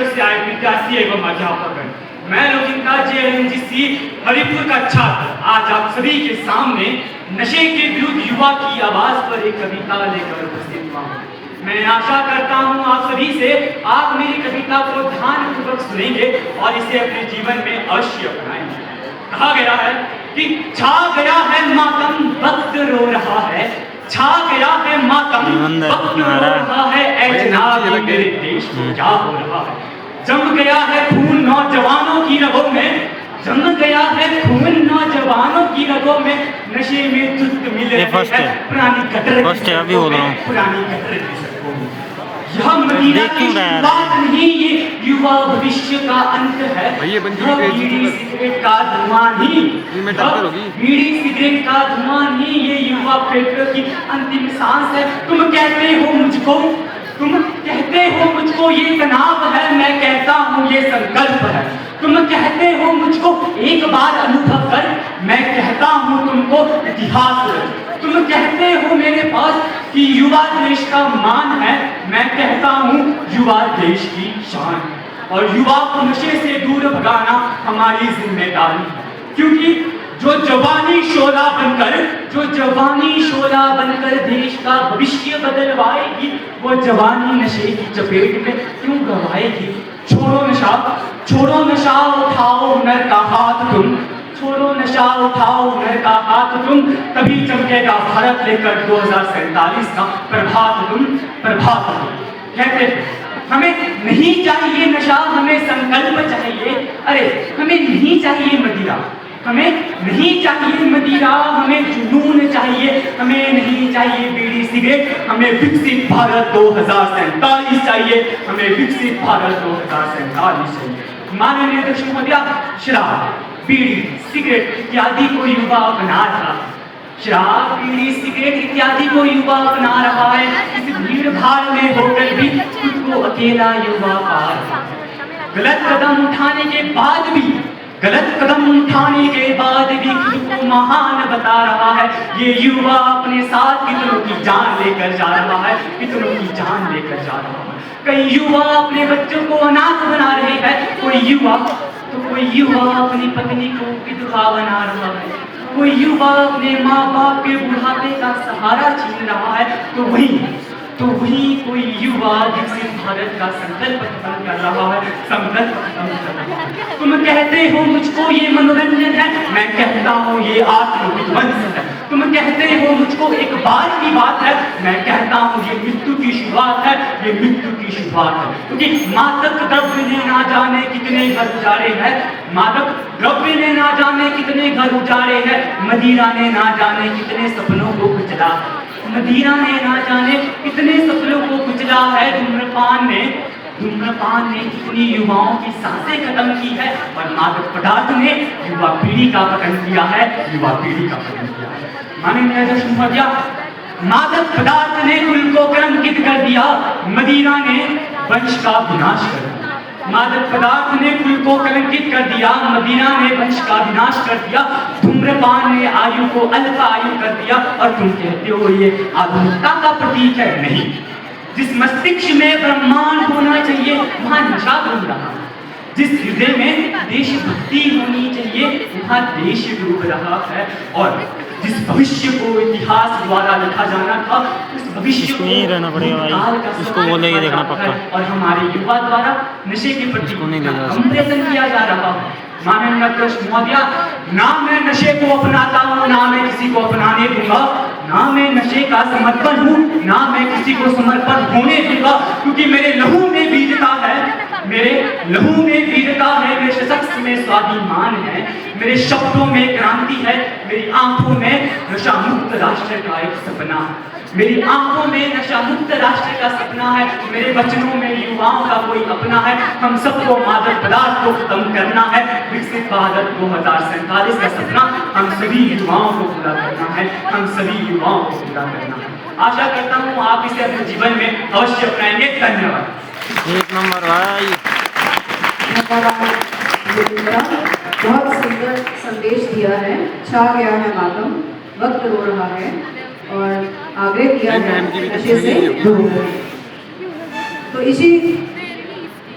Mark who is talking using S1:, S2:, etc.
S1: से आए विद्यार्थी एवं अध्यापक हैं। मैं लोकिका JNGC हरिपुर का छात्र आज आप सभी के सामने नशे के विरुद्ध युवा की आवाज पर एक कविता लेकर उपस्थित हुआ हूँ। मैं आशा करता हूँ आप सभी से आप मेरी कविता को ध्यानपूर्वक सुनेंगे और इसे अपने जीवन में अवश्य अपनाएंगे। कहा गया है कि छा गया है मातम वक्त रो रहा है, छा गया है मातम वक्त रो रहा है, ऐ जनाब मेरे देश को क्या हो रहा है। जम गया है खून नौजवानों की रगों में, जम गया है खून नौजवानों की रगों में, नशे में धुत मिल रहे हैं पुरानी कटर पुरानी कटर की सड़कों में। यह मदीना की शुरुआत नहीं, ये युवा भविष्य का अंत है। बीड़ी सिगरेट का धुआं नहीं, बीड़ी सिगरेट का धुआं नहीं, ये युवा फेफड़ों की अंतिम सांस है। तुम कहते हो मुझको ये तनाव है, मैं कहता हूँ ये संकल्प है। तुम कहते हो मुझको एक बार अनुभव कर, मैं कहता हूँ तुमको इतिहास। तुम कहते हो मेरे पास कि युवा देश का मान है, मैं कहता हूँ युवा देश की शान। और युवा को नशे से दूर भगाना हमारी जिम्मेदारी है, क्योंकि जो जवानी शोला बनकर देश का भविष्य बदलवाएगी, वो जवानी नशे की चपेट में क्यों गवाएगी। छोड़ो नशा उठाओ नर का हाथ तुम, छोड़ो नशा उठाओ नर का हाथ तुम, तभी चमकेगा भारत लेकर 2047 का प्रभात तुम। कहते हमें नहीं चाहिए नशा, हमें संकल्प चाहिए। अरे हमें नहीं चाहिए मदिरा, हमें जुनून चाहिए। हमें नहीं चाहिए बीड़ी सिगरेट, हमें विकसित भारत 2047 चाहिए। हमें विकसित भारत 2047 चाहिए। माननीय अध्यक्ष महोदय, शराब बीड़ी सिगरेट इत्यादि को युवा अपना रहा है, शराब बीड़ी सिगरेट इत्यादि को युवा अपना रहा है। इस भीड़ भाड़ में होकर भी खुद को अकेला युवा पा रहा है। गलत कदम उठाने के बाद भी खुद को महान बता रहा है। ये युवा अपने साथ कितनों की जान लेकर जा रहा है। कई युवा अपने बच्चों को अनाथ बना रहे हैं, कोई युवा अपनी पत्नी को विधवा बना रहा है, कोई युवा अपने माँ बाप के बुढ़ापे का सहारा छीन रहा है, तो वही कोई युवा विकसित भारत का संकल्प खत्म कर रहा है। तुम कहते हो मुझको ये मनोरंजन है, मैं कहता हूँ ये आत्मविध्वंस है। तुम कहते हो मुझको एक बार की बात है, मैं कहता हूँ ये मृत्यु की शुरुआत है। क्योंकि मादक द्रव्य ने ना जाने कितने घर उजाड़े हैं, मदिरा ने ना जाने कितने सपनों को कुचला है। धूम्रपान ने कितनी युवाओं की सांसें खत्म की है, और मादक पदार्थ ने युवा पीढ़ी का पतन किया है। माननीय अध्यक्ष महोदय, मादक पदार्थ ने कुल को कलंकित कर दिया, मदिरा ने वंश का विनाश कर दिया। धूम्रपान ने आयु को अल्प आयु कर दिया, और तुम कहते हो ये आधुनिकता का प्रतीक है। नहीं, जिस मस्तिष्क में ब्रह्मांड होना चाहिए वहां नशा घूम रहा है। जिस हृदय में देशभक्ति होनी चाहिए वहां देश डूब रहा है। और जिस भविष्य को इतिहास द्वारा लिखा जाना था, उस भविष्य को
S2: रहना पड़ेगा, इसको बोलेंगे देखना पक्का।
S1: और हमारे युवा द्वारा नशे के प्रति कंपेरिजन किया जा रहा है। माननीय अध्यक्ष महोदय, ना मैं नशे को अपनाता हूँ, ना मैं किसी को अपनाने दूंगा, ना मैं नशे का समर्पण हूँ, ना मैं किसी को समर्पण होने दूंगा, क्योंकि मेरे लहू में वीरता है, मेरे सशक्त में स्वाभिमान है, मेरे शब्दों में क्रांति है, मेरी आंखों में नशा मुक्त राष्ट्र का एक सपना है। मेरे वचनों में युवाओं का कोई अपना है। हम सबको मादक पदार्थ को खत्म करना है। विकसित भारत 2047 का सपना हम सभी युवाओं को पूरा करना है। आशा करता हूँ आप इसे अपने जीवन में अवश्य अपनाएंगे। धन्यवाद।
S2: एक नंबर भाई,
S3: बहुत सुंदर संदेश दिया है। छा गया है मातम, वक्त रो रहा है, और आग्रह किया है नशे से दूर। तो इसी